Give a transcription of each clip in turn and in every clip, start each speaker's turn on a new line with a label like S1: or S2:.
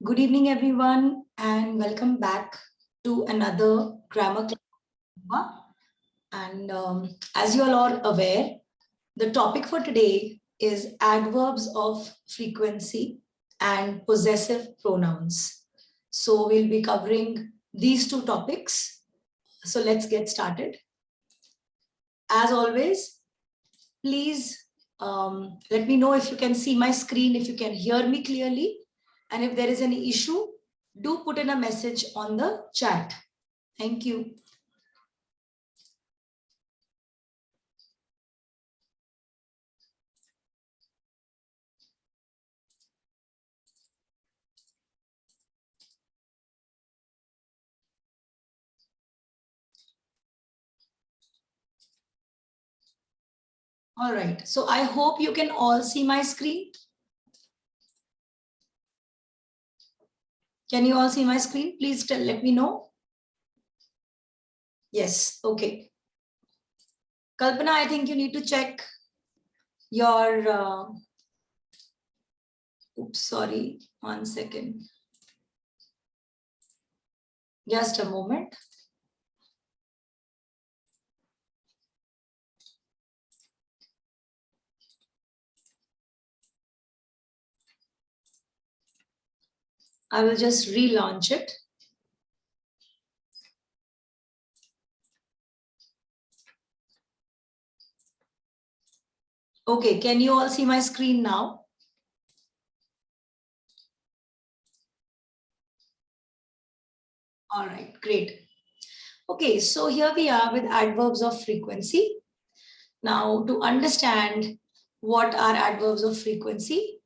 S1: Good evening, everyone, and welcome back to another grammar class. And as you all are aware, the topic for today is adverbs of frequency and possessive pronouns. So we'll be covering these two topics. So let's get started. As always, please let me know if you can see my screen, if you can hear me clearly. And if there is any issue, do put in a message on the chat. Thank you. All right, so I hope you can all see my screen. Can you all see my screen? Please let me know. Yes, okay. Kalpana, I think you need to check your, oops, sorry, 1 second. Just a moment. I will just relaunch it. Okay, can you all see my screen now? All right, great. Okay, so here we are with adverbs of frequency. Now, to understand what are adverbs of frequency,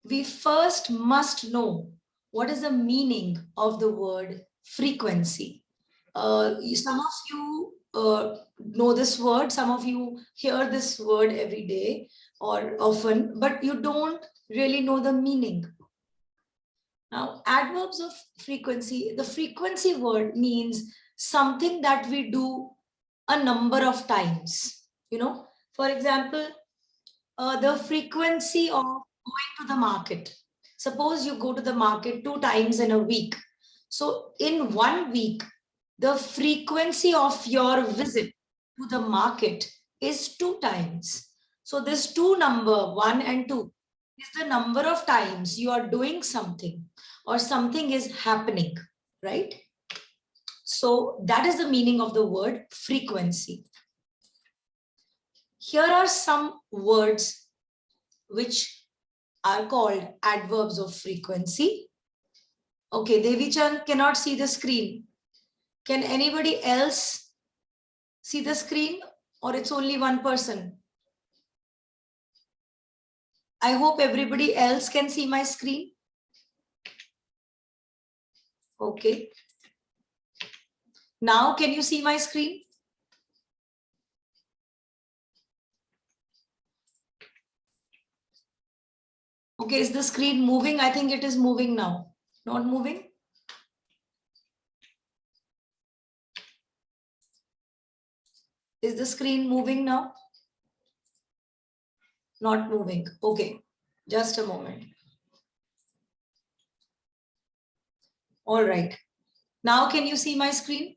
S1: we first must know what is the meaning of the word frequency. Some of you know this word, some of you hear this word every day or often, but you don't really know the meaning. Now, adverbs of frequency, the frequency word means something that we do a number of times. You know, for example, the frequency of going to the market. Suppose you go to the market 2 times in a week. So in 1 week, the frequency of your visit to the market is 2 times. So this 2 number, 1 and 2, is the number of times you are doing something or something is happening, right? So that is the meaning of the word frequency. Here are some words which are called adverbs of frequency. Okay, Devi-chan cannot see the screen. Can anybody else see the screen or it's only one person? I hope everybody else can see my screen. Okay. Now can you see my screen? Okay, is the screen moving? I think it is moving now. Not moving? Is the screen moving now? Not moving. Okay, just a moment. All right. Now can you see my screen?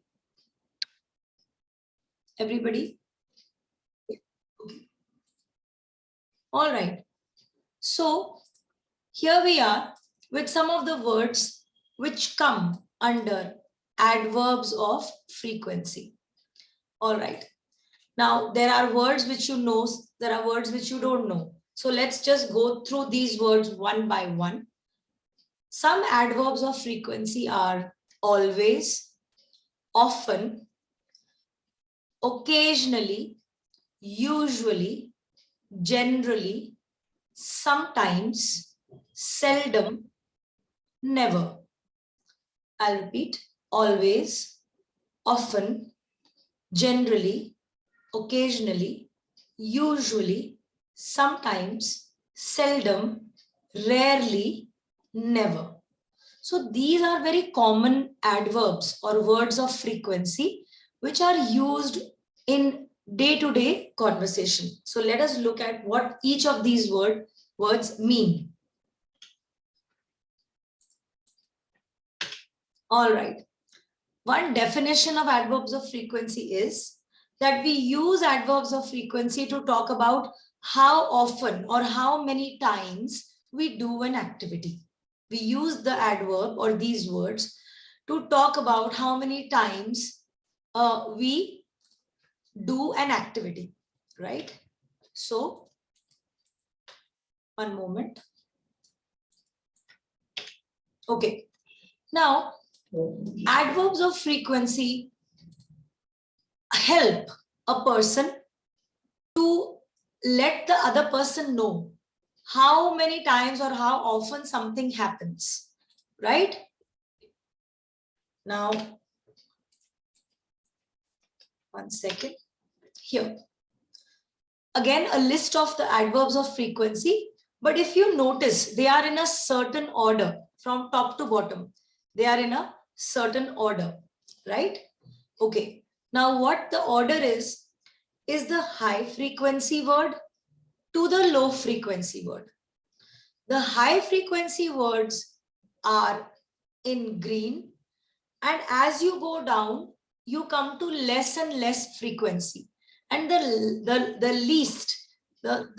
S1: Everybody? Okay. All right. So here we are with some of the words which come under adverbs of frequency. All right. Now, there are words which you know, there are words which you don't know. So let's just go through these words one by one. Some adverbs of frequency are always, often, occasionally, usually, generally, sometimes, seldom, never. I'll repeat, always, often, generally, occasionally, usually, sometimes, seldom, rarely, never. So these are very common adverbs or words of frequency which are used in day-to-day conversation. So let us look at what each of these words mean. All right. One definition of adverbs of frequency is that we use adverbs of frequency to talk about how often or how many times we do an activity. We use the adverb or these words to talk about how many times we do an activity, right? So, one moment. Okay. Now, adverbs of frequency help a person to let the other person know how many times or how often something happens, right? Now, one second. Here. Again, a list of the adverbs of frequency. But if you notice, they are in a certain order from top to bottom. They are in a certain order, right? Okay. Now, what the order is the high frequency word to the low frequency word. The high frequency words are in green, and as you go down, you come to less and less frequency. And the least, the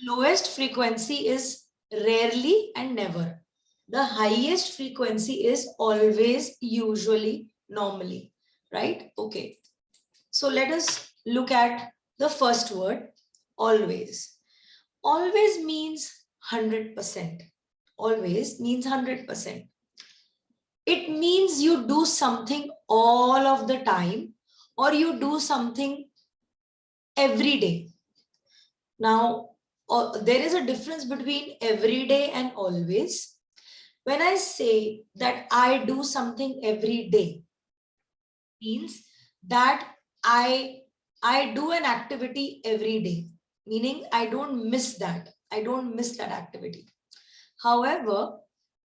S1: lowest frequency is rarely and never. The highest frequency is always, usually, normally, right? Okay. So let us look at the first word, always. Always means 100%. Always means 100%. It means you do something all of the time or you do something every day. Now, there is a difference between every day and always. When I say that I do something every day, means that I do an activity every day, meaning I don't miss that. I don't miss that activity. However,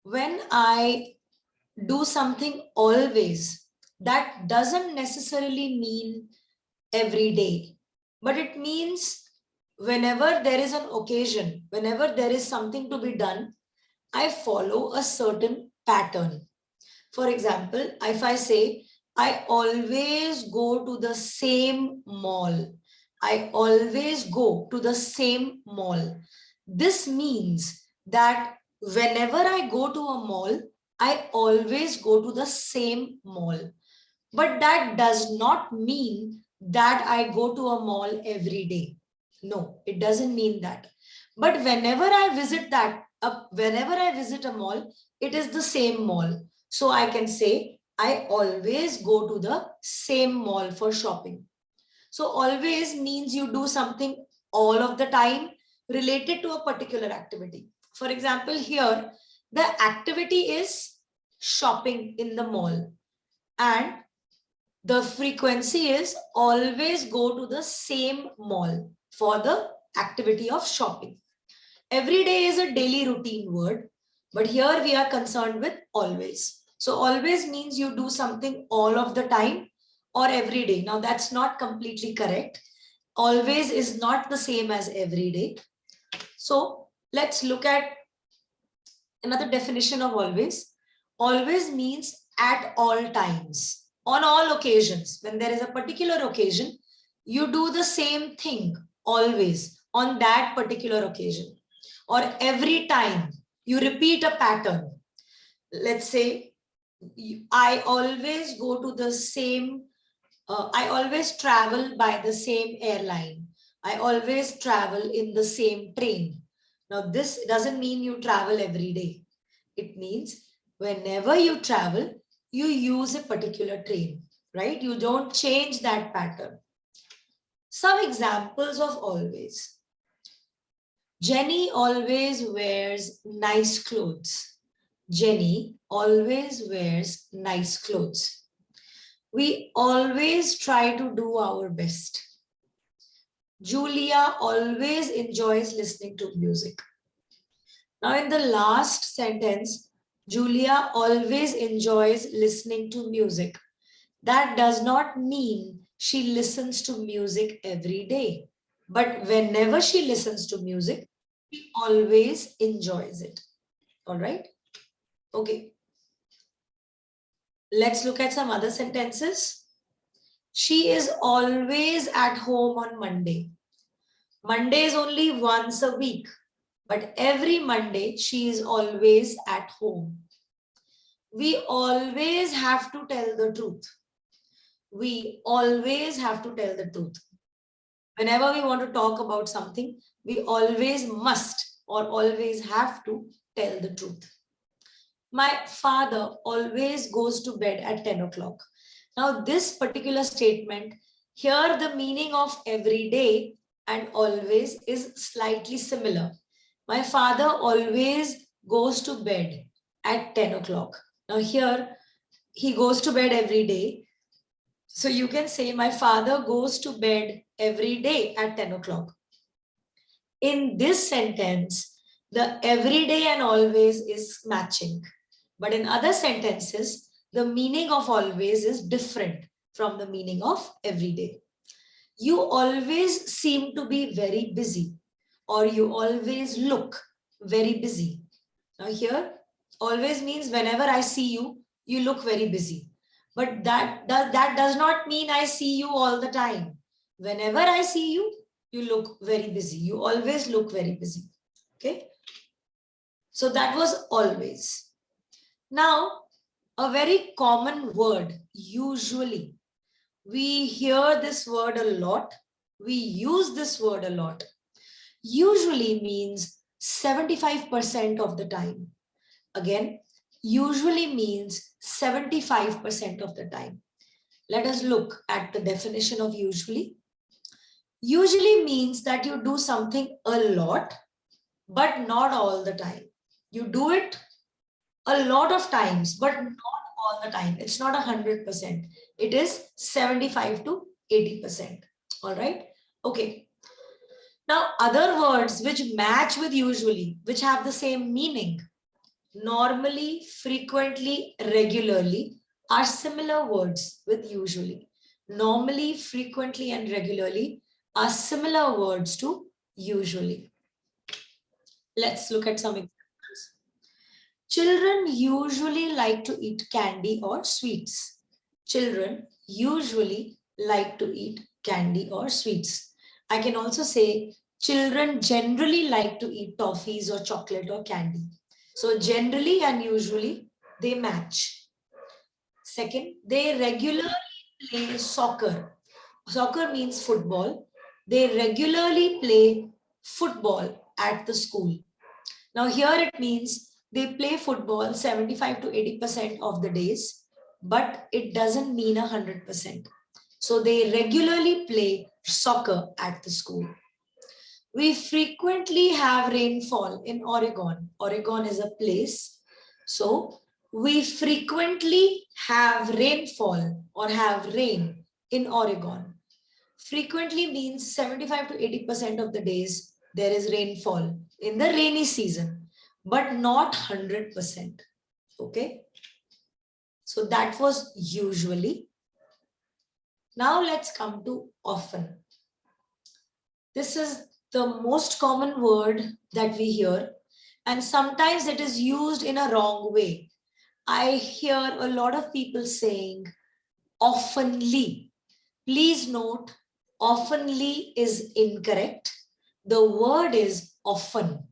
S1: when I do something always, that doesn't necessarily mean every day, but it means whenever there is an occasion, whenever there is something to be done, I follow a certain pattern. For example, if I say, I always go to the same mall. I always go to the same mall. This means that whenever I go to a mall, I always go to the same mall. But that does not mean that I go to a mall every day. No, it doesn't mean that. But whenever I visit a mall, it is the same mall. So I can say, I always go to the same mall for shopping. So always means you do something all of the time related to a particular activity. For example, here, the activity is shopping in the mall. And the frequency is always go to the same mall for the activity of shopping. Every day is a daily routine word, but here we are concerned with always. So always means you do something all of the time or every day. Now that's not completely correct. Always is not the same as every day. So let's look at another definition of always. Always means at all times, on all occasions. When there is a particular occasion, you do the same thing always on that particular occasion. Or every time you repeat a pattern. Let's say, I always go to the same, I always travel by the same airline. I always travel in the same train. Now, this doesn't mean you travel every day. It means whenever you travel, you use a particular train, right? You don't change that pattern. Some examples of always. Jenny always wears nice clothes. Jenny always wears nice clothes. We always try to do our best. Julia always enjoys listening to music. Now, in the last sentence, Julia always enjoys listening to music. That does not mean she listens to music every day. But whenever she listens to music, she always enjoys it. All right? Okay. Let's look at some other sentences. She is always at home on Monday. Monday is only once a week, but every Monday she is always at home. We always have to tell the truth. We always have to tell the truth. Whenever we want to talk about something, we always must or always have to tell the truth. My father always goes to bed at 10 o'clock. Now, this particular statement, here the meaning of every day and always is slightly similar. My father always goes to bed at 10 o'clock. Now, here he goes to bed every day. So you can say, my father goes to bed every day at 10 o'clock. In this sentence, the everyday and always is matching. But in other sentences, the meaning of always is different from the meaning of everyday. You always seem to be very busy, or you always look very busy. Now here, always means whenever I see you, you look very busy. But that does not mean I see you all the time. Whenever I see you, you look very busy. You always look very busy. Okay. So that was always. Now, a very common word, usually. We hear this word a lot. We use this word a lot. Usually means 75% of the time. Again, usually means 75% of the time. Let us look at the definition of usually. Usually means that you do something a lot, but not all the time. You do it a lot of times, but not all the time. It's not 100%. It is 75 to 80%. All right. Okay. Now, other words which match with usually, which have the same meaning, normally, frequently, regularly, are similar words with usually. Normally, frequently, and regularly are similar words to usually. Let's look at some examples. Children usually like to eat candy or sweets. Children usually like to eat candy or sweets. I can also say children generally like to eat toffees or chocolate or candy. So generally and usually they match. Second, they regularly play soccer. Soccer means football. They regularly play football at the school. Now here it means they play football 75 to 80% of the days, but it doesn't mean 100%. So they regularly play soccer at the school. We frequently have rainfall in Oregon. Oregon is a place. So we frequently have rainfall or have rain in Oregon. Frequently means 75 to 80% of the days there is rainfall in the rainy season, but not 100%. Okay. So that was usually. Now let's come to often. This is the most common word that we hear, and sometimes it is used in a wrong way. I hear a lot of people saying oftenly. Please note, oftenly is incorrect. The word is often.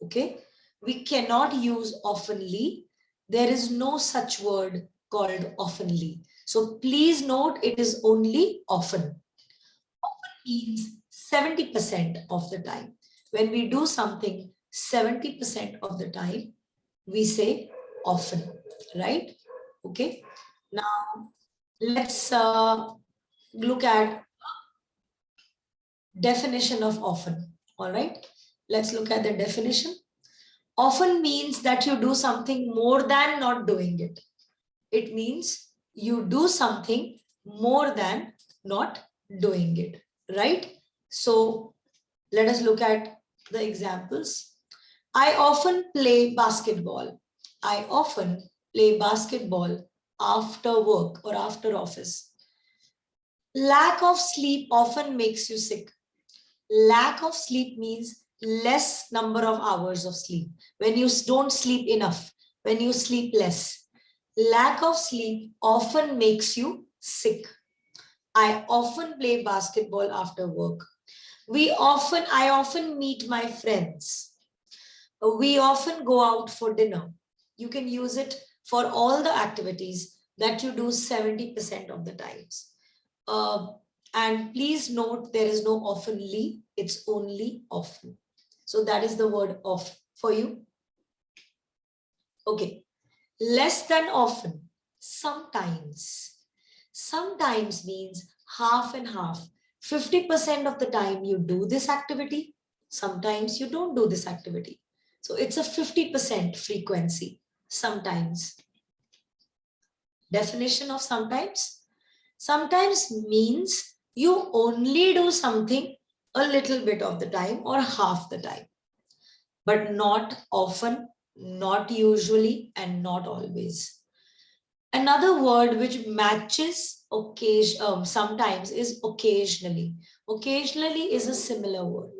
S1: Okay, we cannot use oftenly. There is no such word called oftenly. So please note, it is only often. Often means 70% of the time. When we do something 70% of the time, we say often, right? Okay. Now let's look at definition of often. All right. Let's look at the definition. Often means that you do something more than not doing it. It means you do something more than not doing it, right? So let us look at the examples. I often play basketball. I often play basketball after work or after office. Lack of sleep often makes you sick. Lack of sleep means less number of hours of sleep. When you don't sleep enough, when you sleep less. Lack of sleep often makes you sick. I often play basketball after work. I often meet my friends. We often go out for dinner. You can use it for all the activities that you do 70% of the times. Uh, and please note there is no oftenly, it's only often. So that is the word off for you. Okay, less than often, sometimes. Sometimes means half and half. 50% of the time you do this activity, sometimes you don't do this activity. So it's a 50% frequency, sometimes. Definition of sometimes? Sometimes means you only do something a little bit of the time or half the time, but not often, not usually, and not always. Another word which matches sometimes is occasionally. Occasionally is a similar word.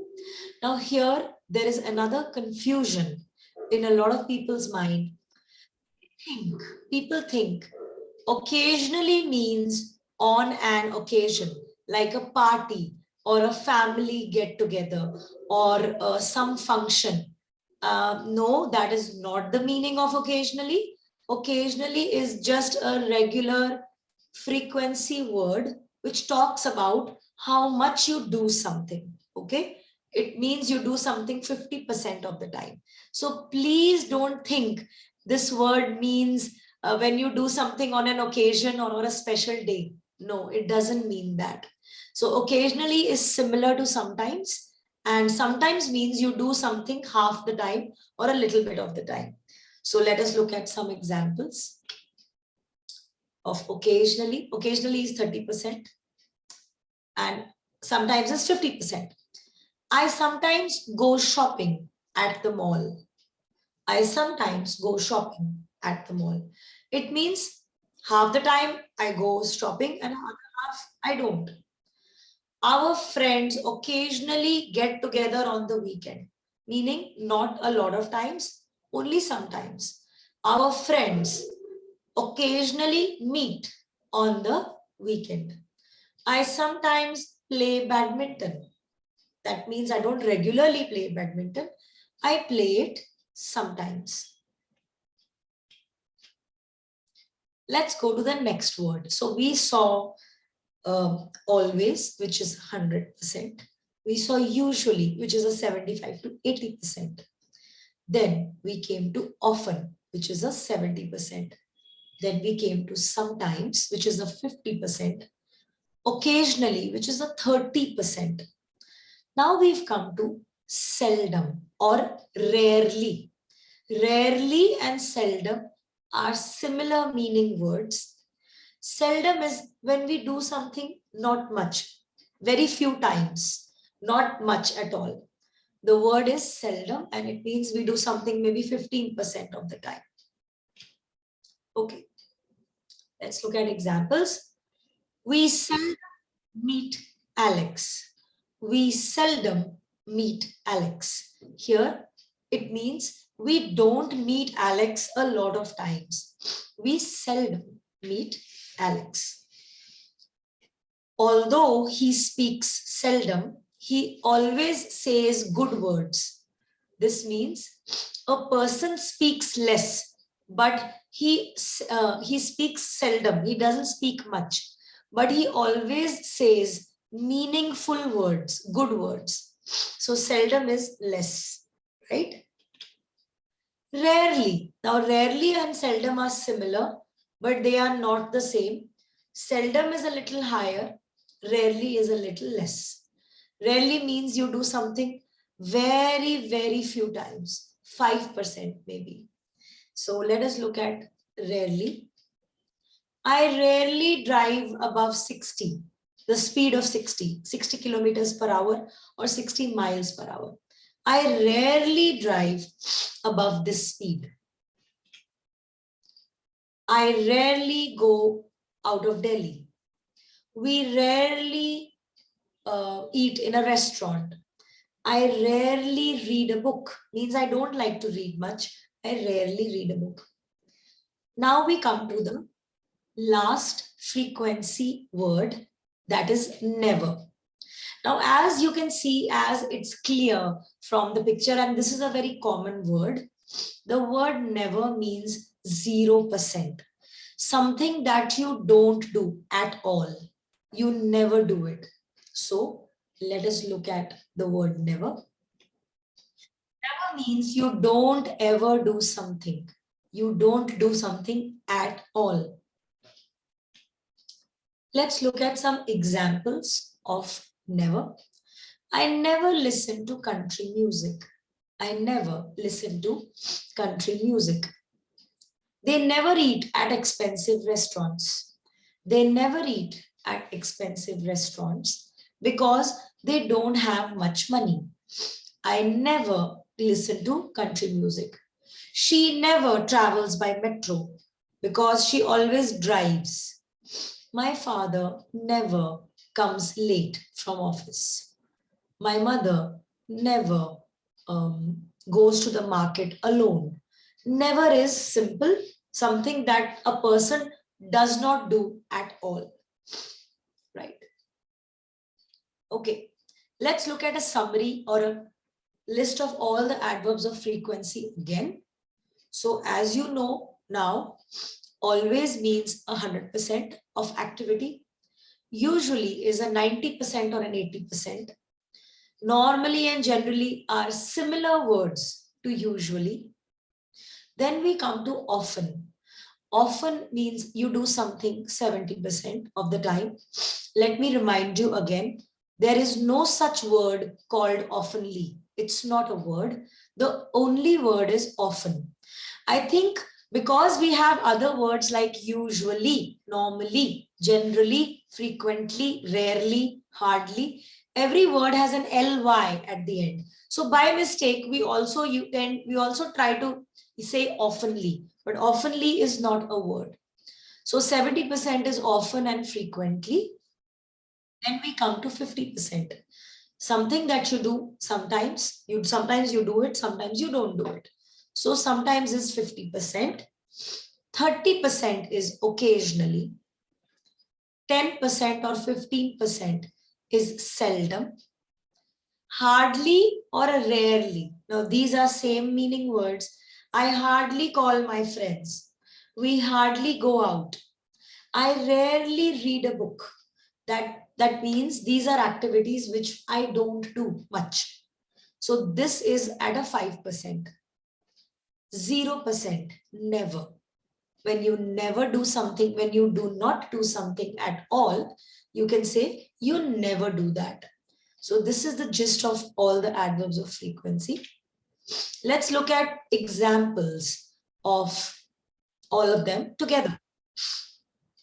S1: Now here there is another confusion in a lot of people's mind. People think occasionally means on an occasion, like a party or a family get together or some function. No, that is not the meaning of occasionally. Occasionally is just a regular frequency word which talks about how much you do something. Okay, it means you do something 50% of the time. So please don't think this word means when you do something on an occasion or on a special day. No, it doesn't mean that. So occasionally is similar to sometimes, and sometimes means you do something half the time or a little bit of the time. So let us look at some examples of occasionally. Occasionally is 30% and sometimes is 50%. I sometimes go shopping at the mall. I sometimes go shopping at the mall. It means half the time I go shopping and other half I don't. Our friends occasionally get together on the weekend, meaning not a lot of times, only sometimes. Our friends occasionally meet on the weekend. I sometimes play badminton. That means I don't regularly play badminton. I play it sometimes. Let's go to the next word. So we saw always, which is 100%. We saw usually, which is a 75 to 80%. Then we came to often, which is a 70%. Then we came to sometimes, which is a 50%. Occasionally, which is a 30%. Now we've come to seldom or rarely. Rarely and seldom are similar meaning words. Seldom is when we do something not much, very few times, not much at all. The word is seldom and it means we do something maybe 15% of the time. Okay, let's look at examples. We seldom meet Alex. We seldom meet Alex. Here it means we don't meet Alex a lot of times. We seldom meet Alex. Although he speaks seldom, he always says good words. This means a person speaks less, but he speaks seldom. He doesn't speak much, but he always says meaningful words, good words. So seldom is less, right? Rarely. Now, rarely and seldom are similar, but they are not the same. Seldom is a little higher, rarely is a little less. Rarely means you do something very, very few times, 5% maybe. So let us look at rarely. I rarely drive above 60, the speed of 60 kilometers per hour or 60 miles per hour. I rarely drive above this speed. I rarely go out of Delhi. We rarely eat in a restaurant. I rarely read a book. Means I don't like to read much. I rarely read a book. Now we come to the last frequency word, that is never. Now, as you can see, as it's clear from the picture, and this is a very common word, the word never means 0%. Something that you don't do at all. You never do it. So let us look at the word never. Never means you don't ever do something. You don't do something at all. Let's look at some examples of never. I never listen to country music. I never listen to country music. They never eat at expensive restaurants. They never eat at expensive restaurants because they don't have much money. I never listen to country music. She never travels by metro because she always drives. My father never comes late from office. My mother never goes to the market alone. Never is simple, something that a person does not do at all. Right? Okay, let's look at a summary or a list of all the adverbs of frequency again. So as you know now, always means 100% of activity. Usually is a 90% or an 80%. Normally and generally are similar words to usually. Then we come to often. Often means you do something 70% of the time. Let me remind you again, there is no such word called oftenly. It's not a word. The only word is often. I think because we have other words like usually, normally, generally, frequently, rarely, hardly, every word has an ly at the end. So by mistake, we also try to say oftenly, but oftenly is not a word. So 70% is often and frequently. Then we come to 50%. Something that you do sometimes you do it, sometimes you don't do it. So sometimes is 50%. 30% is occasionally. 10% or 15% is seldom. Hardly or rarely. Now these are same meaning words. I hardly call my friends. We hardly go out. I rarely read a book. That means these are activities which I don't do much. So this is at a 5%. 0%, never. When you never do something, when you do not do something at all, you can say you never do that. So this is the gist of all the adverbs of frequency. Let's look at examples of all of them together.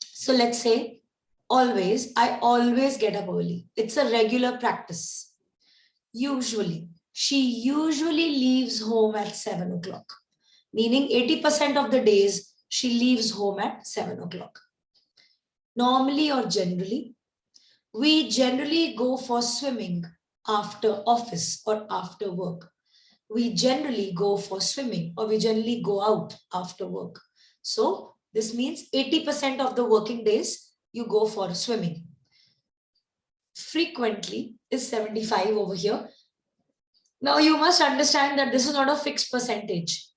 S1: So let's say always, I always get up early. It's a regular practice. Usually, she usually leaves home at 7 o'clock, meaning 80% of the days she leaves home at 7 o'clock. Normally or generally, we generally go for swimming after office or after work. We generally go for swimming or we generally go out after work. So this means 80% of the working days you go for swimming. Frequently is 75 over here. Now you must understand that this is not a fixed percentage.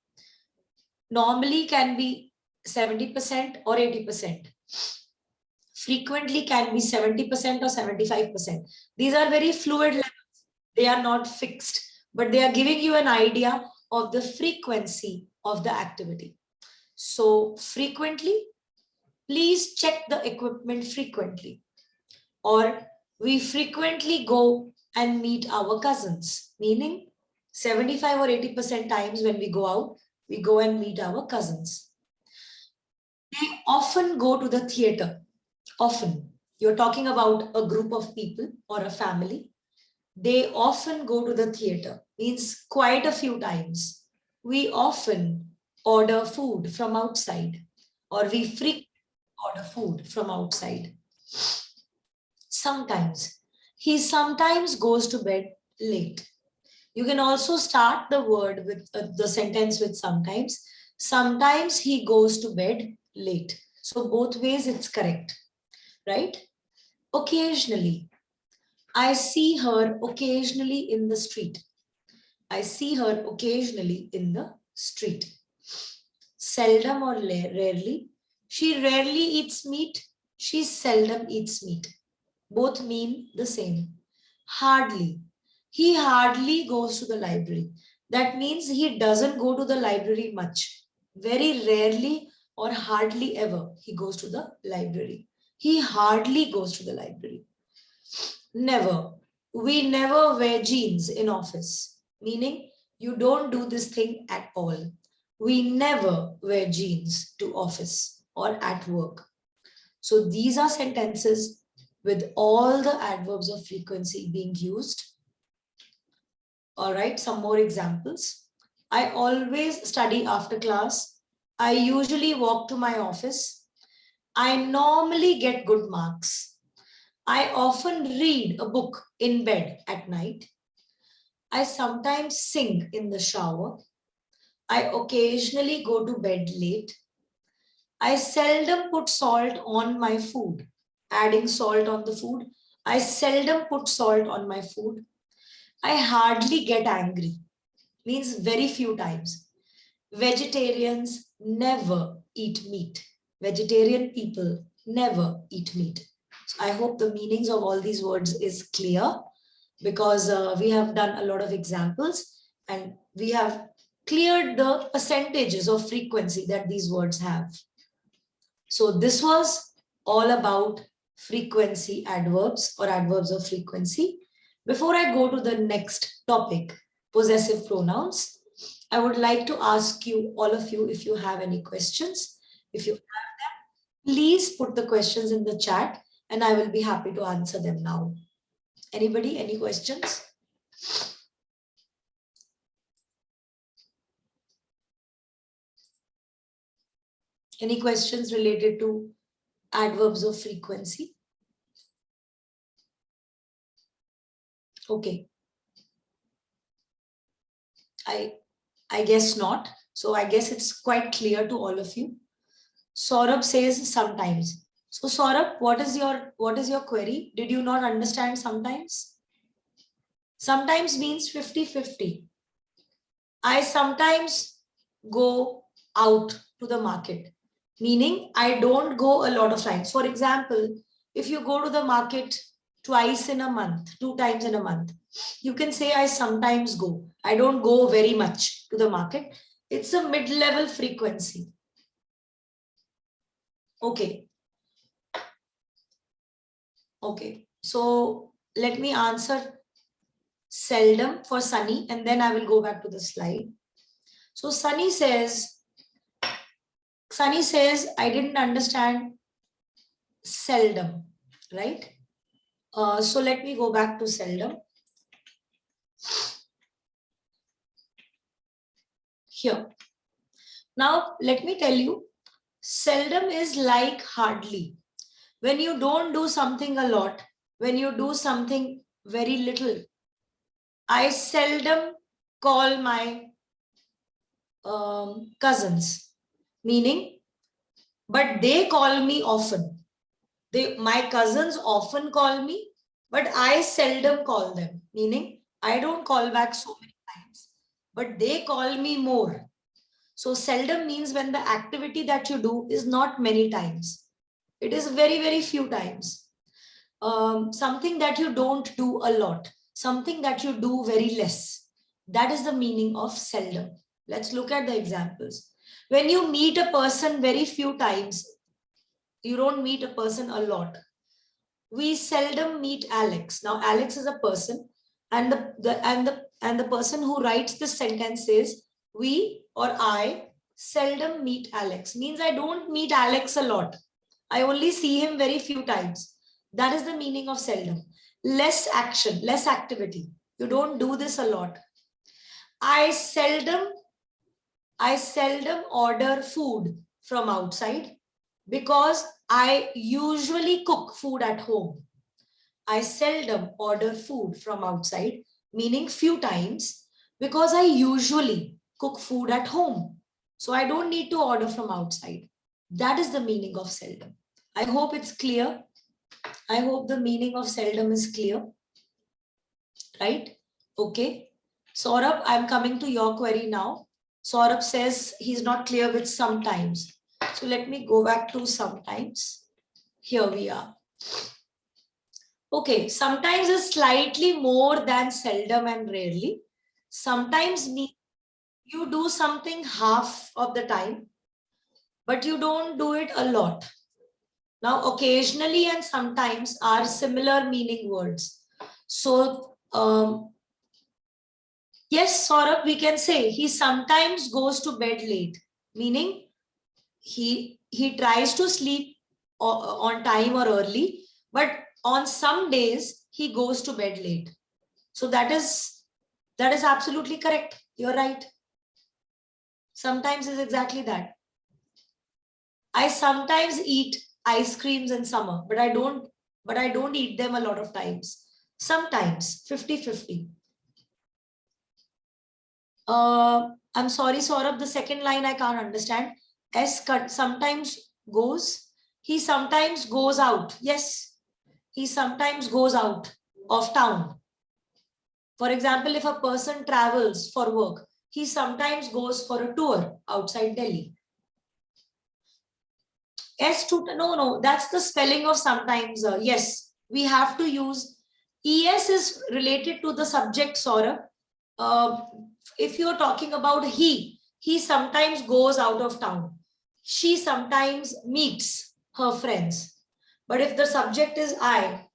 S1: Normally can be 70% or 80%. Frequently can be 70% or 75%. These are very fluid levels. They are not fixed, but they are giving you an idea of the frequency of the activity. So frequently, please check the equipment frequently. Or we frequently go and meet our cousins, meaning 75 or 80% times when we go out, we go and meet our cousins. They often go to the theater. Often. You're talking about a group of people or a family. They often go to the theater. Means quite a few times. We often order food from outside, or we frequently order food from outside. Sometimes. He sometimes goes to bed late. You can also start the word with the sentence with sometimes. Sometimes he goes to bed late. So both ways it's correct, right? Occasionally. I see her occasionally in the street. I see her occasionally in the street. Seldom or rarely. She rarely eats meat. She seldom eats meat. Both mean the same. Hardly. He hardly goes to the library. That means he doesn't go to the library much. Very rarely or hardly ever he goes to the library. He hardly goes to the library. Never. We never wear jeans in office. Meaning you don't do this thing at all. We never wear jeans to office or at work. So these are sentences with all the adverbs of frequency being used. All right, some more examples. I always study after class. I usually walk to my office. I normally get good marks. I often read a book in bed at night. I sometimes sing in the shower. I occasionally go to bed late. I seldom put salt on my food. Adding salt on the food. I seldom put salt on my food. I hardly get angry. Means very few times. Vegetarians never eat meat. Vegetarian people never eat meat. So I hope the meanings of all these words is clear, because we have done a lot of examples and we have cleared the percentages of frequency that these words have. So this was all about frequency adverbs or adverbs of frequency. Before I go to the next topic, possessive pronouns, I would like to ask you, all of you, if you have any questions. If you have them, please put the questions in the chat and I will be happy to answer them now. Anybody, any questions? Any questions related to adverbs of frequency? Okay. I guess not. So I guess it's quite clear to all of you. Saurabh says sometimes. So Saurabh, what is your query? Did you not understand sometimes? Sometimes means 50-50. I sometimes go out to the market, meaning I don't go a lot of times. For example, if you go to the market twice in a month, 2 times in a month, you can say I sometimes go. I don't go very much to the market. It's a mid-level frequency. Okay. Okay. So let me answer seldom for Sunny and then I will go back to the slide. So Sunny says, I didn't understand seldom, right? So let me go back to seldom. Here. Now, let me tell you, seldom is like hardly. When you don't do something a lot, when you do something very little, I seldom call my cousins, meaning, but they call me often. My cousins often call me, but I seldom call them, meaning I don't call back so many times, but they call me more. So seldom means when the activity that you do is not many times. It is very, very few times. Something that you don't do a lot, something that you do very less. That is the meaning of seldom. Let's look at the examples. When you meet a person very few times, you don't meet a person a lot. We seldom meet Alex. Now, Alex is a person, and the person who writes this sentence says, we or I seldom meet Alex. Means I don't meet Alex a lot. I only see him very few times. That is the meaning of seldom. Less action, less activity. You don't do this a lot. I seldom order food from outside because I usually cook food at home. I seldom order food from outside, meaning few times, because I usually cook food at home. So I don't need to order from outside. That is the meaning of seldom. I hope it's clear. I hope the meaning of seldom is clear. Right? Okay. Saurabh, I'm coming to your query now. Saurabh says he's not clear with sometimes. So let me go back to sometimes. Here we are. Okay, sometimes is slightly more than seldom and rarely. Sometimes you do something half of the time, but you don't do it a lot. Now, occasionally and sometimes are similar meaning words. So, yes, Saurabh, we can say he sometimes goes to bed late, meaning he tries to sleep on time or early, but on some days he goes to bed late. So that is absolutely correct. You're right. Sometimes is exactly that. I sometimes eat ice creams in summer, but I don't eat them a lot of times. Sometimes 50-50. I'm sorry, Saurabh, the second line I can't understand. S cut sometimes goes. He sometimes goes out. Yes, he sometimes goes out of town. For example, if a person travels for work, he sometimes goes for a tour outside Delhi. S to no, that's the spelling of sometimes. Yes, we have to use ES is related to the subject, Saurabh. If you're talking about he sometimes goes out of town. She sometimes meets her friends. But if the subject is I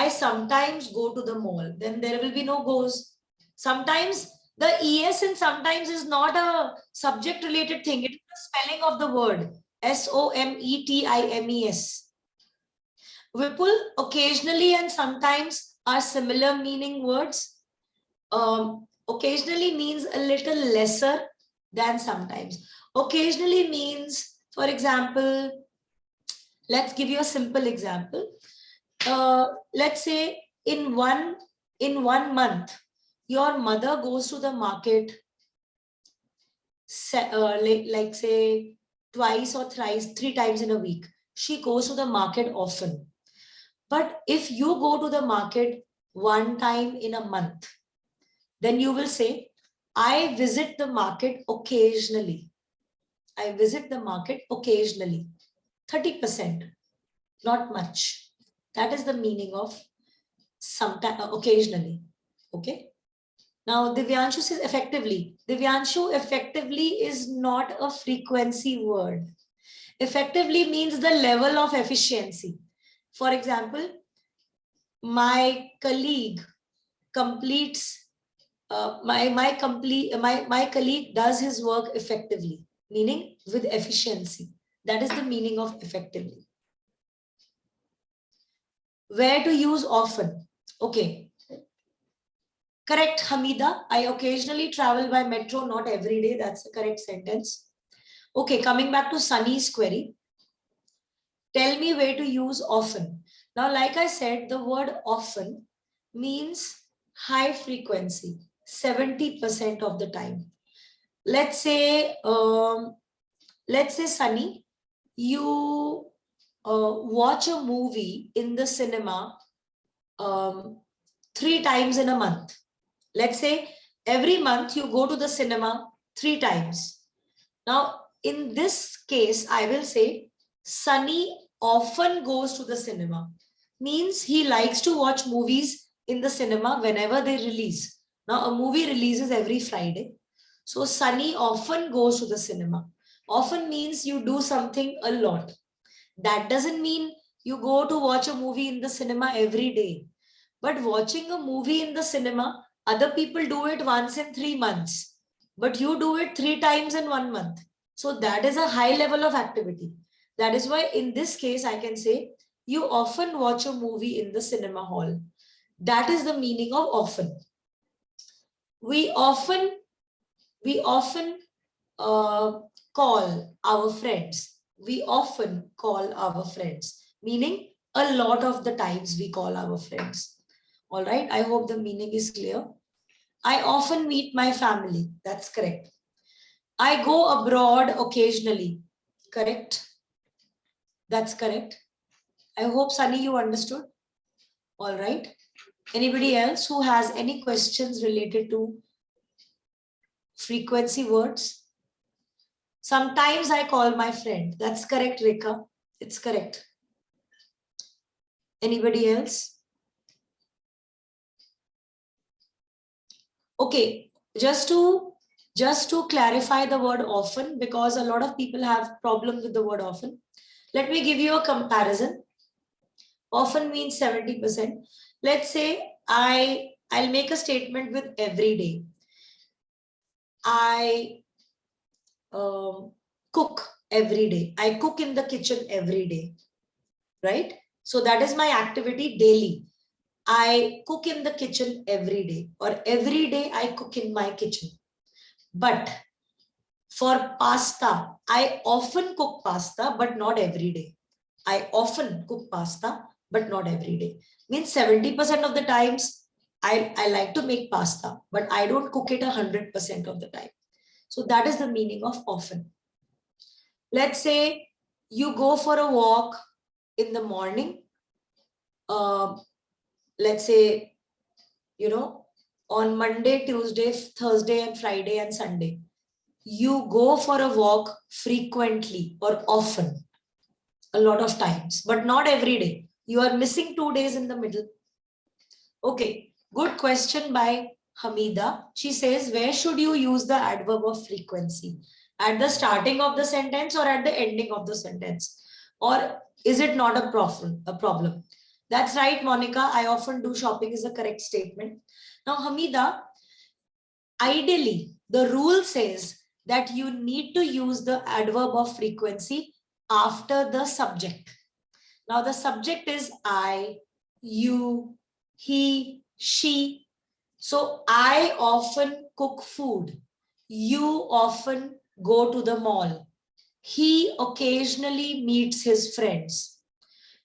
S1: sometimes go to the mall, then there will be no goes. Sometimes the ES in sometimes is not a subject related thing. It is the spelling of the word. SOMETIMES. Vipul, occasionally and sometimes are similar meaning words. Occasionally means a little lesser than sometimes. Occasionally means, for example, let's give you a simple example. Let's say in one month, your mother goes to the market, like say twice or thrice, 3 times in a week. She goes to the market often. But if you go to the market 1 time in a month, then you will say, I visit the market occasionally. I visit the market occasionally. 30%, not much. That is the meaning of sometime, occasionally. Okay. Now, Divyanshu says effectively. Divyanshu, effectively is not a frequency word. Effectively means the level of efficiency. For example, my colleague completes my colleague does his work effectively, meaning with efficiency. That is the meaning of effectively. Where to use often? Okay. Correct, Hamida. I occasionally travel by metro, not every day. That's the correct sentence. Okay, coming back to Sunny's query. Tell me where to use often. Now, like I said, the word often means high frequency, 70% of the time. Let's say, Sunny, you watch a movie in the cinema 3 times in a month. Let's say every month you go to the cinema 3 times. Now, in this case, I will say Sunny often goes to the cinema. Means he likes to watch movies in the cinema whenever they release. Now, a movie releases every Friday. So, Sunny often goes to the cinema. Often means you do something a lot. That doesn't mean you go to watch a movie in the cinema every day. But watching a movie in the cinema, other people do it once in 3 months. But you do it 3 times in 1 month. So that is a high level of activity. That is why in this case, I can say, you often watch a movie in the cinema hall. That is the meaning of often. We often call our friends. We often call our friends, meaning a lot of the times we call our friends. All right, I hope the meaning is clear. I often meet my family. That's correct. I go abroad occasionally. Correct? That's correct. I hope, Sunny, you understood. All right. Anybody else who has any questions related to frequency words? Sometimes I call my friend. That's correct, Rekha. It's correct. Anybody else? Okay, just to clarify the word often, because a lot of people have problem with the word often. Let me give you a comparison. Often means 70%. Let's say I'll make a statement with every day. I cook every day. I cook in the kitchen every day, right? So that is my activity daily. I cook in the kitchen every day, or every day I cook in my kitchen. But for pasta, I often cook pasta, but not every day. I often cook pasta, but not every day. Means 70% of the times I like to make pasta, but I don't cook it 100% of the time. So that is the meaning of often. Let's say you go for a walk in the morning. Let's say, on Monday, Tuesday, Thursday, and Friday and Sunday. You go for a walk frequently or often, a lot of times, but not every day. You are missing 2 days in the middle. Okay, good question by Hamida. She says, where should you use the adverb of frequency? At the starting of the sentence or at the ending of the sentence? Or is it not a problem? That's right, Monica. I often do shopping is a correct statement. Now, Hamida, ideally, the rule says that you need to use the adverb of frequency after the subject. Now, the subject is I, you, he, she. So, I often cook food. You often go to the mall. He occasionally meets his friends.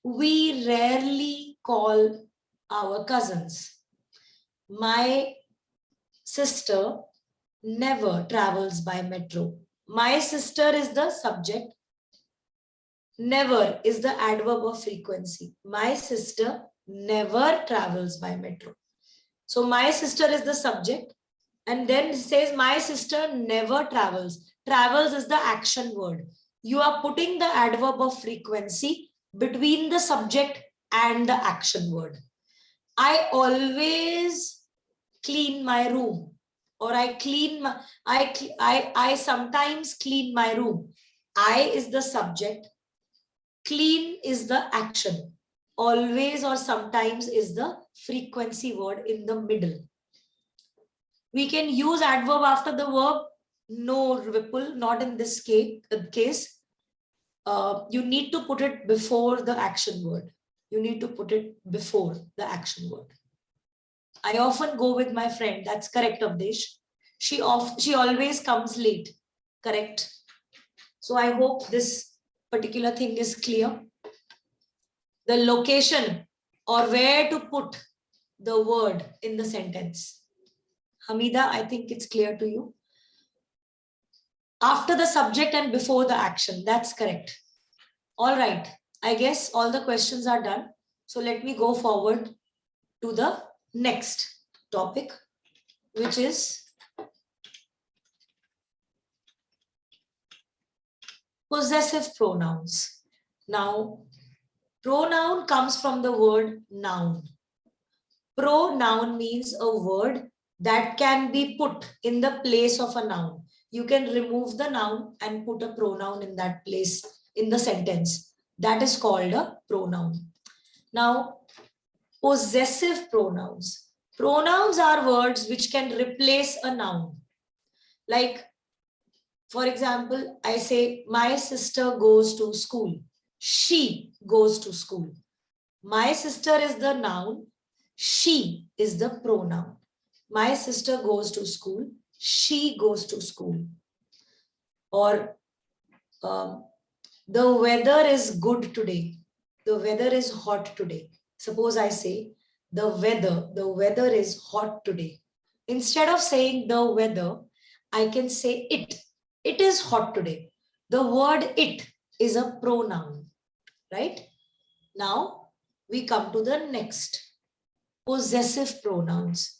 S1: We rarely call our cousins. My sister never travels by metro. My sister is the subject. Never is the adverb of frequency. My sister never travels by metro. So my sister is the subject. And then it says my sister never travels. Travels is the action word. You are putting the adverb of frequency between the subject and the action word. I always clean my room, or I sometimes clean my room. I is the subject, clean is the action, always or sometimes is the frequency word in the middle. We can use adverb after the verb. No, Vipul, not in this case. You need to put it before the action word. You need to put it before the action word. I often go with my friend. That's correct, Avdesh. She always comes late. Correct. So I hope this particular thing is clear. The location or where to put the word in the sentence. Hamida, I think it's clear to you. After the subject and before the action. That's correct. All right. I guess all the questions are done. So let me go forward to the next topic, which is possessive pronouns. Now, pronoun comes from the word noun. Pronoun means a word that can be put in the place of a noun. You can remove the noun and put a pronoun in that place in the sentence. That is called a pronoun. Now, possessive pronouns. Pronouns are words which can replace a noun. Like, for example, I say, my sister goes to school. She goes to school. My sister is the noun. She is the pronoun. My sister goes to school. She goes to school. Or the weather is good today. The weather is hot today. Suppose I say, the weather is hot today. Instead of saying the weather, I can say it. It is hot today. The word it is a pronoun, right? Now we come to the next, possessive pronouns.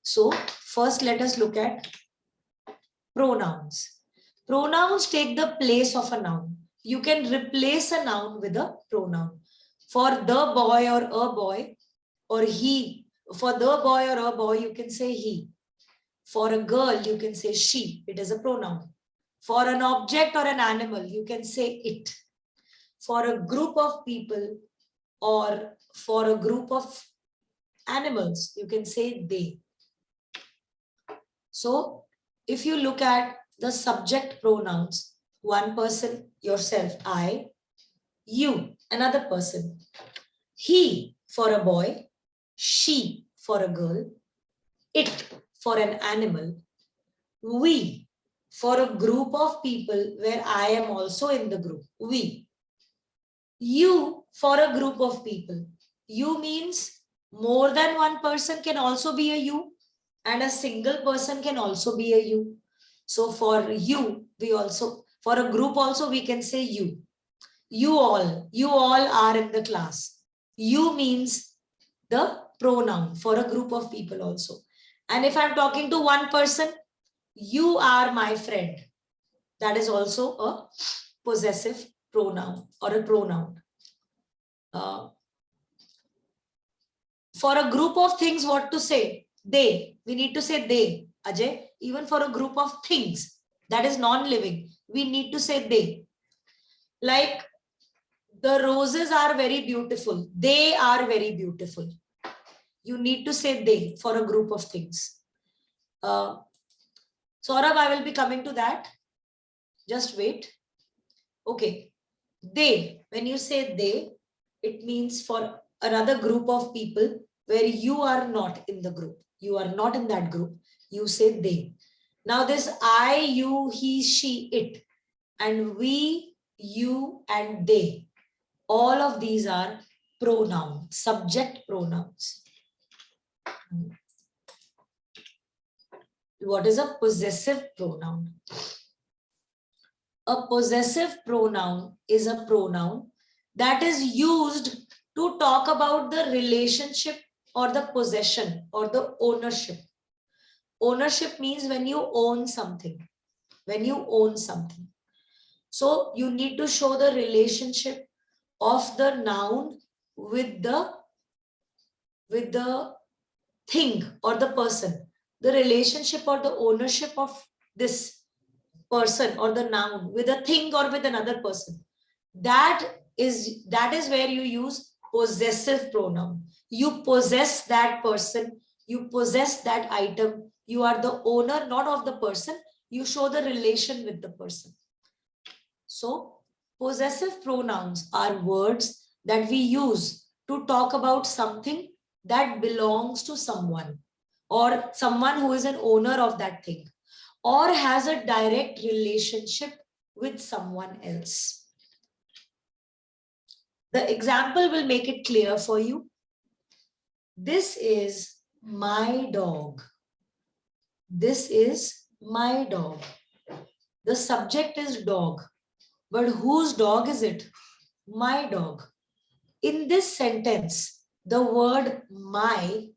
S1: So first let us look at pronouns. Pronouns take the place of a noun. You can replace a noun with a pronoun. For the boy or a boy, or he, for the boy or a boy, you can say he. For a girl, you can say she. It is a pronoun. For an object or an animal, you can say it. For a group of people or for a group of animals, you can say they. So if you look at the subject pronouns, one person, yourself, I, you, another person, he for a boy, she for a girl, it for an animal, we for a group of people where I am also in the group, we, you for a group of people. You means more than one person can also be a you, and a single person can also be a you. So for you, we also, for a group also we can say you. You all are in the class. You means the pronoun for a group of people also. And if I'm talking to one person, you are my friend. That is also a possessive pronoun or a pronoun. For a group of things, what to say? They. We need to say they. Ajay, even for a group of things that is non-living, we need to say they. Like the roses are very beautiful. They are very beautiful. You need to say they for a group of things. Saurabh, I will be coming to that. Just wait. Okay. They. When you say they, it means for another group of people where you are not in the group. You are not in that group. You say they. Now this I, you, he, she, it, and we, you, and they. All of these are pronouns, subject pronouns. What is a possessive pronoun? A possessive pronoun is a pronoun that is used to talk about the relationship or the possession or the ownership. Ownership means when you own something. When you own something. So you need to show the relationship of the noun with the thing or the person. The relationship or the ownership of this person or the noun with a thing or with another person. That is where you use possessive pronoun. You possess that person, you possess that item, you are the owner not of the person, you show the relation with the person. So possessive pronouns are words that we use to talk about something that belongs to someone or someone who is an owner of that thing or has a direct relationship with someone else. The example will make it clear for you. This is my dog. This is my dog. The subject is dog. But whose dog is it? My dog. In this sentence, the word my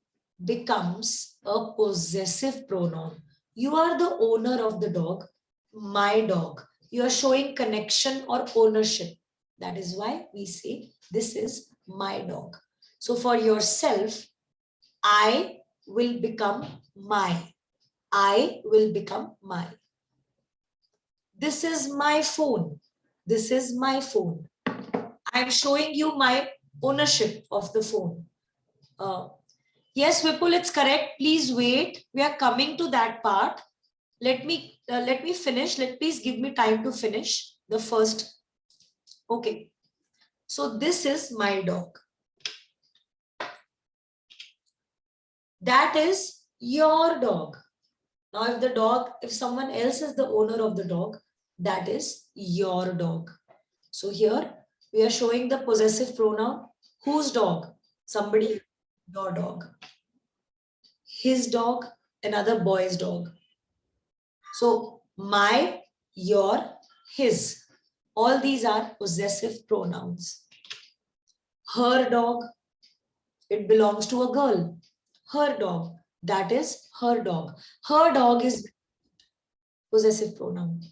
S1: becomes a possessive pronoun. You are the owner of the dog, my dog. You are showing connection or ownership. That is why we say this is my dog. So for yourself, I will become my. I will become my. This is my phone. This is my phone. I'm showing you my ownership of the phone. Yes, Vipul, it's correct. Please wait. We are coming to that part. Let me finish. Please give me time to finish the first. Okay. So this is my dog. That is your dog. Now, if someone else is the owner of the dog, that is your dog. So here we are showing the possessive pronoun. Whose dog? Somebody, your dog. His dog, another boy's dog. So my your, his. All these are possessive pronouns. Her dog, it belongs to a girl. Her dog, that is her dog. Her dog is possessive pronoun.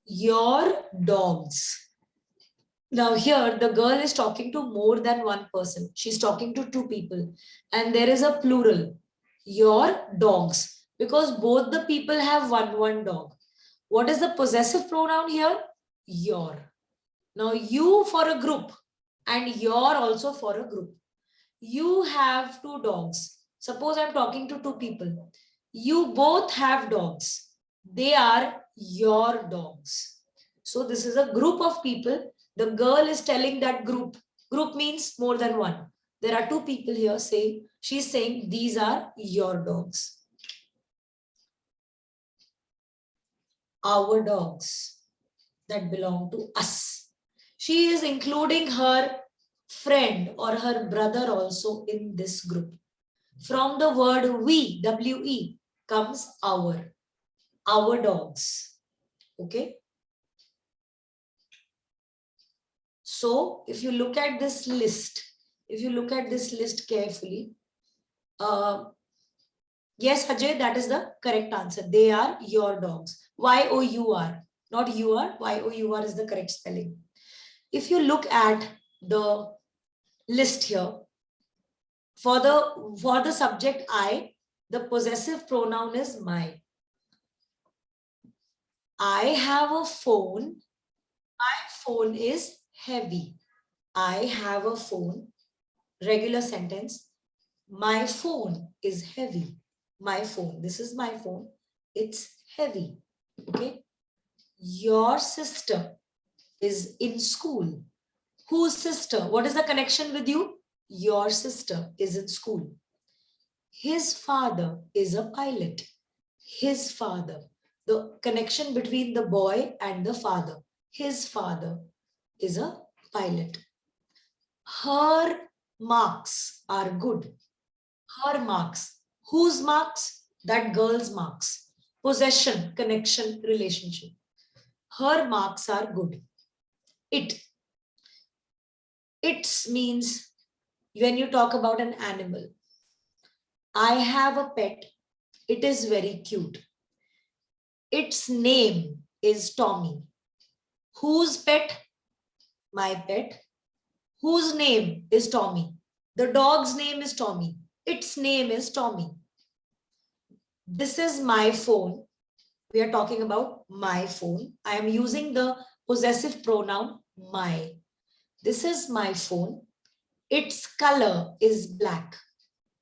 S1: Your dogs. Now here the girl is talking to more than one person. She's talking to two people and there is a plural. Your dogs, because both the people have one dog. What is the possessive pronoun here? Your. Now you for a group and your also for a group. You have two dogs. Suppose I'm talking to two people. You both have dogs. They are your dogs. So this is a group of people. The girl is telling that group. Group means more than one. There are two people here saying, she's saying these are your dogs. Our dogs that belong to us. She is including her friend or her brother also in this group. From the word we, W-E, comes our dogs. Okay. So if you look at this list, carefully, yes, Ajay, that is the correct answer. They are your dogs. Y-O-U-R, not you-are. Y-O-U-R is the correct spelling. If you look at the list here, for the subject I, the possessive pronoun is my. I have a phone. My phone is heavy. I have a phone. Regular sentence. My phone is heavy. My phone. This is my phone. It's heavy. Okay. Your sister is in school. Whose sister? What is the connection with you? Your sister is in school. His father is a pilot. His father. The connection between the boy and the father. His father is a pilot. Her marks are good. Her marks. Whose marks? That girl's marks. Possession, connection, relationship. Her marks are good. It. It means when you talk about an animal. I have a pet. It is very cute. Its name is Tommy. Whose pet? My pet. Whose name is Tommy? The dog's name is Tommy. Its name is Tommy. This is my phone. We are talking about my phone. I am using the possessive pronoun my. This is my phone. Its color is black.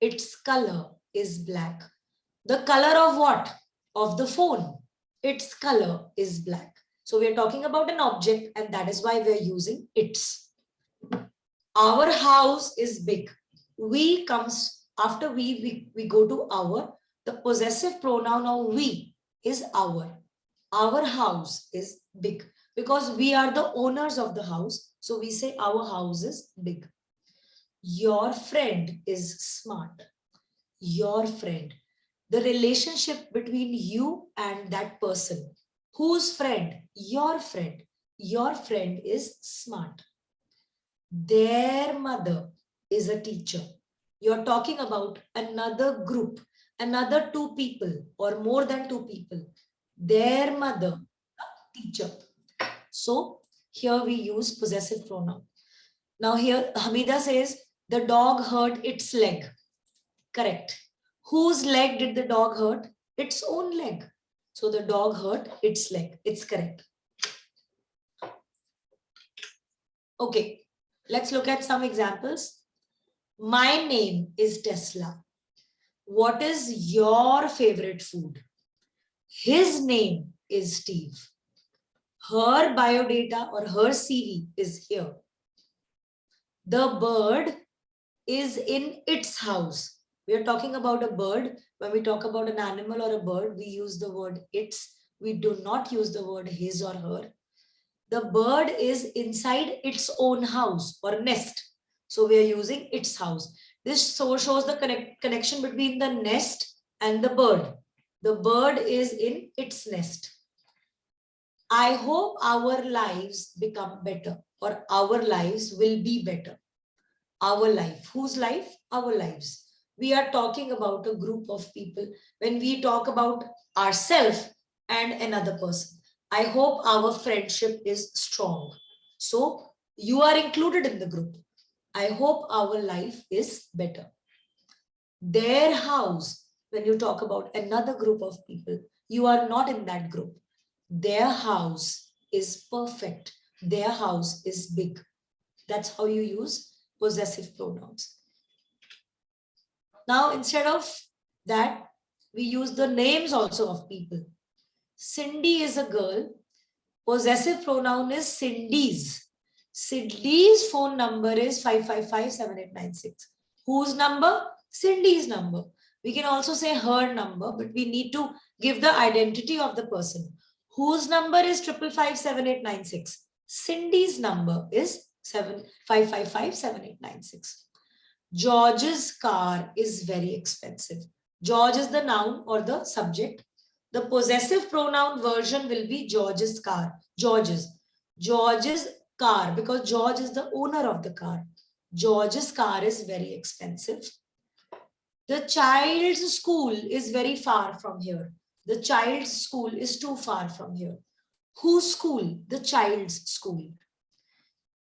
S1: Its color is black. The color of what? Of the phone. Its color is black. So we are talking about an object and that is why we are using its. Our house is big. We comes after we go to our. The possessive pronoun of we is our. Our house is big because we are the owners of the house. So we say our house is big. Your friend is smart. Your friend. The relationship between you and that person. Whose friend? Your friend. Your friend is smart. Their mother is a teacher. You're talking about another group, another two people or more than two people. Their mother, a teacher. So here we use possessive pronoun. Now here Hamida says the dog hurt its leg. Correct. Whose leg did the dog hurt? Its own leg. So the dog hurt its leg. It's correct. Okay, let's look at some examples. My name is Tesla. What is your favorite food? His name is Steve. Her biodata or her CV is here. The bird is in its house. We are talking about a bird. When we talk about an animal or a bird, we use the word its. We do not use the word his or her. The bird is inside its own house or nest. So we are using its house. This shows the connection between the nest and the bird. The bird is in its nest. I hope our lives become better, or our lives will be better. Our life. Whose life? Our lives. We are talking about a group of people. When we talk about ourselves and another person, I hope our friendship is strong. So you are included in the group. I hope our life is better. Their house, when you talk about another group of people, you are not in that group. Their house is perfect. Their house is big. That's how you use possessive pronouns. Now, instead of that, we use the names also of people. Cindy is a girl. Possessive pronoun is Cindy's. Cindy's phone number is 555-7896. Whose number? Cindy's number. We can also say her number, but we need to give the identity of the person. Whose number is 555-7896? Cindy's number is 555-7896. George's car is very expensive. George is the noun or the subject. The possessive pronoun version will be George's car. George's car, because George is the owner of the car. George's car is very expensive. The child's school is very far from here. The child's school is too far from here. Whose school? The child's school.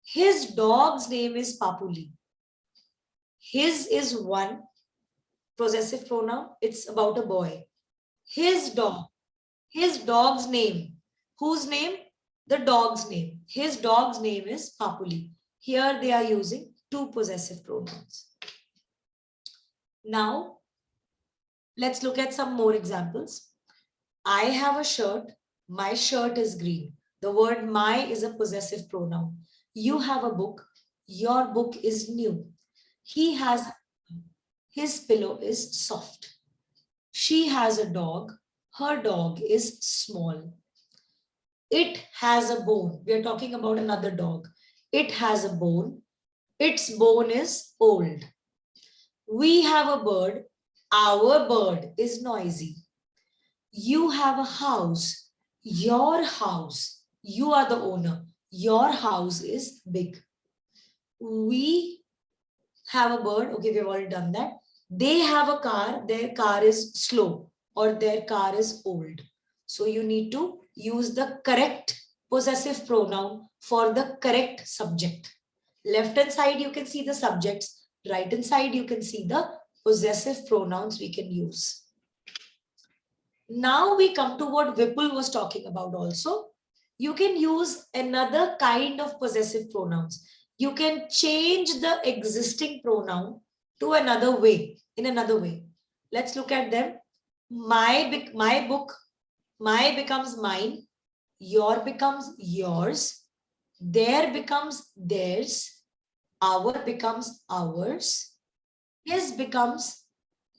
S1: His dog's name is Papuli. His is one possessive pronoun. It's about a boy. His dog. His dog's name. Whose name? The dog's name. His dog's name is Papuli. Here they are using two possessive pronouns. Now, let's look at some more examples. I have a shirt. My shirt is green. The word my is a possessive pronoun. You have a book. Your book is new. He has, his pillow is soft. She has a dog. Her dog is small. It has a bone. We are talking about another dog. It has a bone. Its bone is old. We have a bird. Our bird is noisy. You have a house. Your house. You are the owner. Your house is big. We have a bird. Okay, we've already done that. They have a car. Their car is slow, or their car is old. So you need to use the correct possessive pronoun for the correct subject. Left hand side, you can see the subjects. Right hand side, you can see the possessive pronouns we can use. Now we come to what Vipul was talking about also. You can use another kind of possessive pronouns. You can change the existing pronoun to another way, in another way. Let's look at them. My book, my becomes mine, your becomes yours, their becomes theirs, our becomes ours, his becomes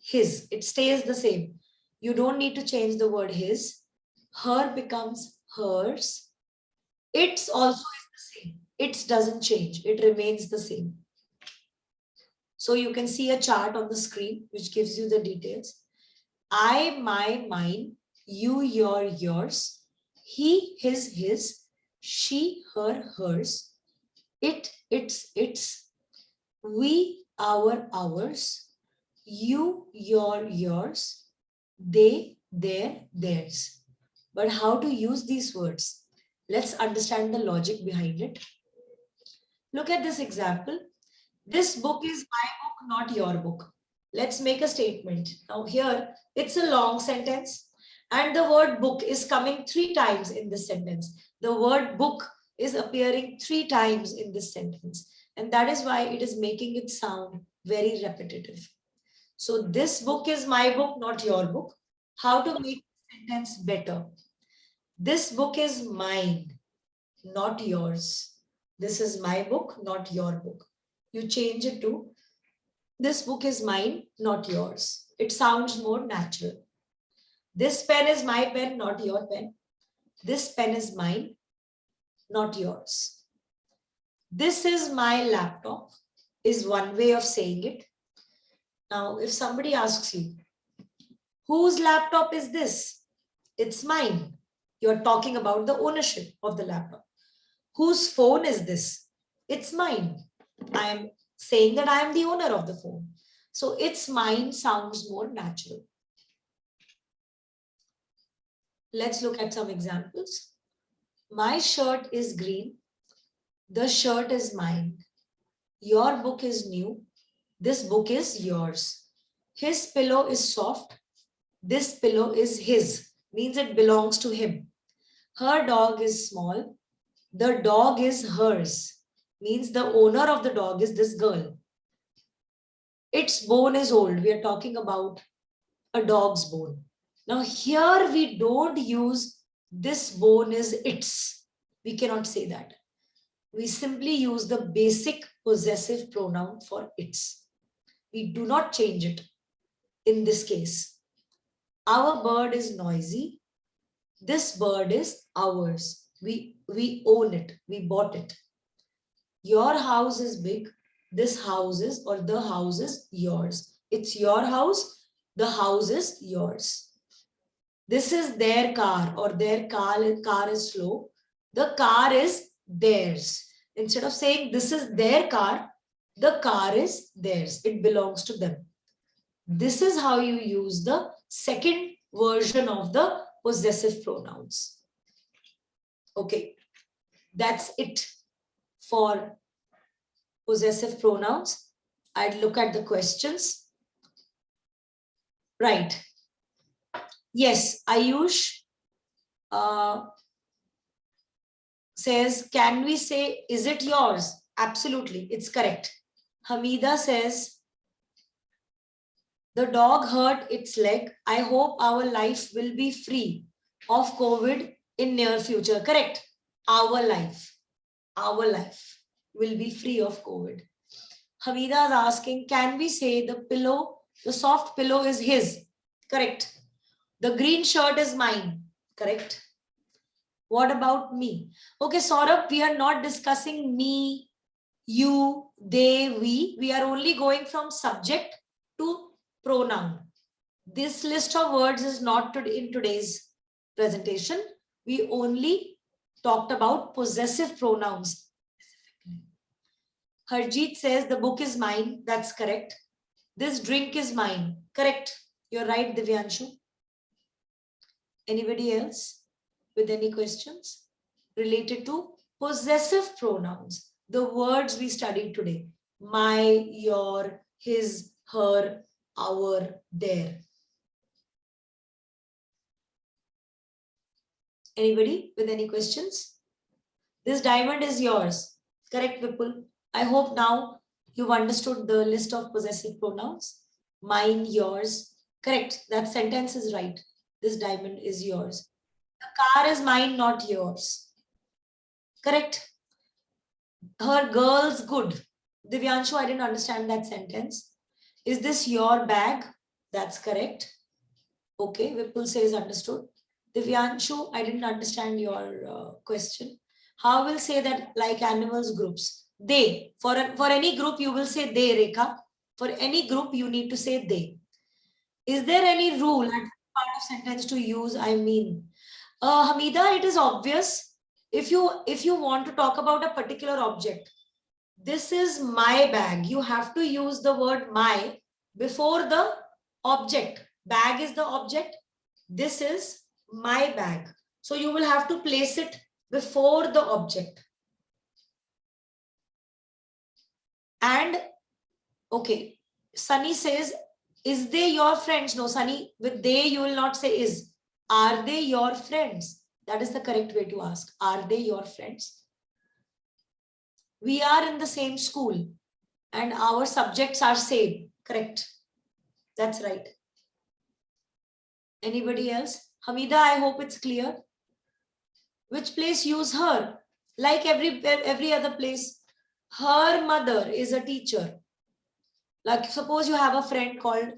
S1: his. It stays the same. You don't need to change the word his. Her becomes hers. It's also is the same. It doesn't change. It remains the same. So you can see a chart on the screen which gives you the details. I, my, mine, you, your, yours, he, his, she, her, hers, it, its, we, our, ours, you, your, yours, they, their, theirs. But how to use these words? Let's understand the logic behind it. Look at this example. This book is my book, not your book. Let's make a statement. Now here, it's a long sentence and the word book is coming 3 times in this sentence. The word book is appearing 3 times in this sentence. And that is why it is making it sound very repetitive. So this book is my book, not your book. How to make the sentence better? This book is mine, not yours. This is my book, not your book. You change it to this book is mine, not yours. It sounds more natural. This pen is my pen, not your pen. This pen is mine, not yours. This is my laptop is one way of saying it. Now, if somebody asks you, whose laptop is this? It's mine. You're talking about the ownership of the laptop. Whose phone is this? It's mine. I am saying that I am the owner of the phone. So it's mine sounds more natural. Let's look at some examples. My shirt is green. The shirt is mine. Your book is new. This book is yours. His pillow is soft. This pillow is his. Means it belongs to him. Her dog is small. The dog is hers. Means the owner of the dog is this girl. Its bone is old. We are talking about a dog's bone. Now here we don't use this bone is its. We cannot say that. We simply use the basic possessive pronoun for its. We do not change it in this case. Our bird is noisy. This bird is ours. We own it. We bought it. Your house is big. This house is, or the house is yours. It's your house. The house is yours. This is their car, or their car is slow. The car is theirs. Instead of saying this is their car, the car is theirs. It belongs to them. This is how you use the second version of the possessive pronouns. Okay, that's it for possessive pronouns. I'd look at the questions. Right. Yes, Ayush says, can we say, is it yours? Absolutely, it's correct. Hamida says, the dog hurt its leg. I hope our life will be free of COVID in near future. Correct. Our life will be free of COVID. Hamida is asking, can we say the pillow, the soft pillow is his? Correct. The green shirt is mine. Correct. What about me? Okay, Saurabh, we are not discussing me, you, they, we. We are only going from subject to pronoun. This list of words is not in today's presentation. We only talked about possessive pronouns. Harjeet says the book is mine. That's correct. This drink is mine. Correct. You're right, Divyanshu. Anybody else with any questions related to possessive pronouns? The words we studied today. My, your, his, her, our, their. Anybody with any questions? This diamond is yours. Correct, Vipul? I hope now you've understood the list of possessive pronouns. Mine, yours. Correct. That sentence is right. This diamond is yours. The car is mine, not yours. Correct. Her girl's good. Divyanshu, I didn't understand that sentence. Is this your bag? That's correct. Okay, Vipul says understood. Divyanshu, I didn't understand your question. How will say that like animals groups? They. For any group, you will say they, Rekha. For any group, you need to say they. Is there any rule at part of sentence to use I mean? Hamida, it is obvious. If you want to talk about a particular object, this is my bag. You have to use the word my before the object. Bag is the object. This is my bag. So you will have to place it before the object. And okay, Sunny says, is they your friends? No, Sunny, with they you will not say is. Are they your friends? That is the correct way to ask. Are they your friends? We are in the same school and our subjects are same. Correct. That's right. Anybody else? Hamida, I hope it's clear. Which place use her? Like every other place. Her mother is a teacher. Like suppose you have a friend called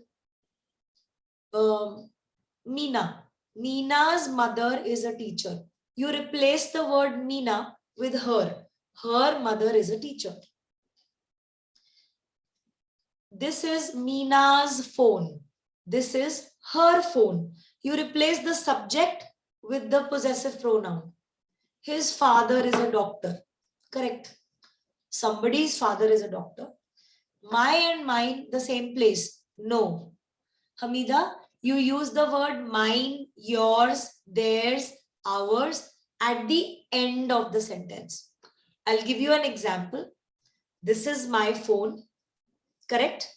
S1: Meena. Meena's mother is a teacher. You replace the word Meena with her. Her mother is a teacher. This is Meena's phone. This is her phone. You replace the subject with the possessive pronoun. His father is a doctor. Correct. Somebody's father is a doctor. My and mine, the same place. No. Hamida, you use the word mine, yours, theirs, ours at the end of the sentence. I'll give you an example. This is my phone. Correct?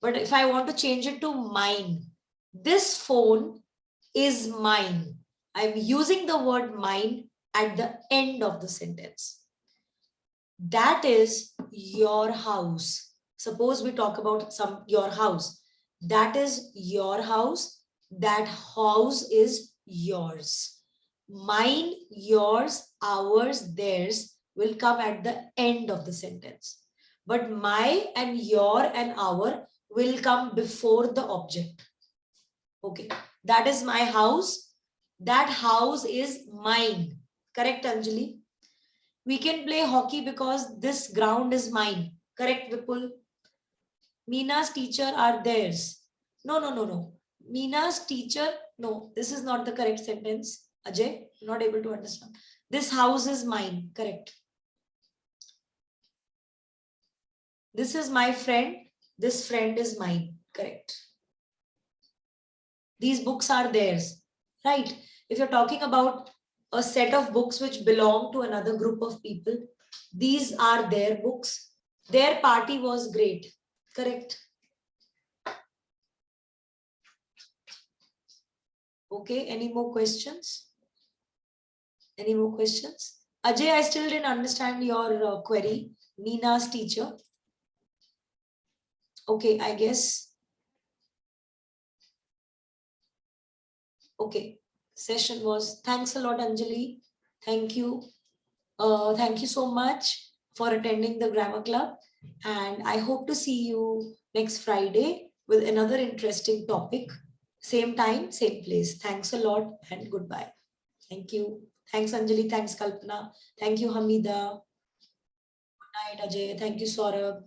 S1: But if I want to change it to mine, this phone is mine. I'm using the word mine at the end of the sentence. That is your house. Suppose we talk about your house. That is your house. That house is yours. Mine, yours, ours, theirs will come at the end of the sentence. But my and your and our will come before the object. Okay, that is my house. That house is mine. Correct, Anjali? We can play hockey because this ground is mine. Correct, Vipul? Meena's teacher are theirs. No, no, no, no. Meena's teacher, no, this is not the correct sentence. Ajay, not able to understand. This house is mine. Correct. This is my friend. This friend is mine. Correct. These books are theirs. Right. If you're talking about a set of books which belong to another group of people, these are their books. Their party was great. Correct. Okay, any more questions? Any more questions? Ajay, I still didn't understand your query. Nina's teacher. Okay, I guess. Okay, session was. Thanks a lot, Anjali. Thank you. Thank you so much for attending the grammar club. And I hope to see you next Friday with another interesting topic. Same time, same place. Thanks a lot and goodbye. Thank you. Thanks, Anjali. Thanks, Kalpana. Thank you, Hamida. Good night, Ajay. Thank you, Saurabh.